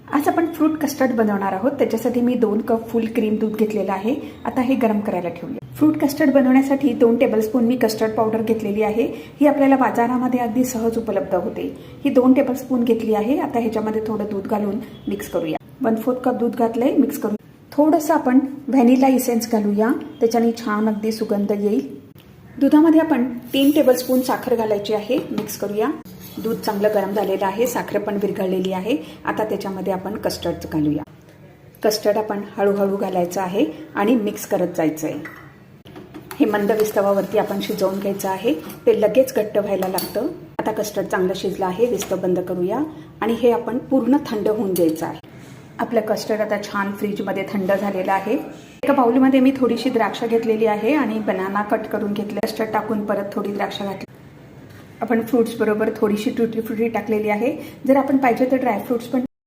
आज आपण fruit custard बनवणार आहोत। त्याच्यासाठी मी 2 कप फुल क्रीम दूध घेतलेलं आहे। आता हे गरम करायला ठेवूया। फ्रूट कस्टर्ड बनवण्यासाठी 2 टेबलस्पून मी कस्टर्ड पावडर घेतलेली आहे। ही आपल्याला बाजारामध्ये अगदी सहज उपलब्ध होते। ही 2 टेबलस्पून घेतली आहे। आता ह्याच्यामध्ये थोडं दूध घालून मिक्स करूया। 1/4 कप दूध घातलंय, मिक्स करू। थोडंसं आपण व्हॅनिला इसेन्स घालूया, त्याच्याने छान अगदी सुगंध येईल। दुधामध्ये आपण 3 टेबलस्पून साखर घालायची आहे, मिक्स करूया। दूध चांगलं गरम झालेलं आहे, साखर पण विरघळलेली आहे। आता त्याच्यामध्ये आपण कस्टर्ड घालूया। कस्टर्ड आपण हळूहळू घालायचं आहे आणि मिक्स करत जायचं आहे। हे मंद विस्तवावरती आपण शिजवून घ्यायचं आहे। ते लगेच घट्ट व्हायला लागतं। आता कस्टर्ड चांगलं शिजलं आहे, विस्तव बंद करूया आणि हे आपण पूर्ण थंड होऊन द्यायचं आहे। आपलं कस्टर्ड आता छान फ्रीजमध्ये थंड झालेलं आहे। एका बाउलमध्ये मी थोडीशी द्राक्ष घेतलेली आहे आणि बनाना कट करून घेतले। कस्टर्ड टाकून परत थोडी द्राक्ष घातली। आपण फ्रूट्स बरोबर थोडीशी टुटी फ्रुटी टाकलेली आहे। जर आपण पाहिजे तर ड्राय फ्रूट्स पण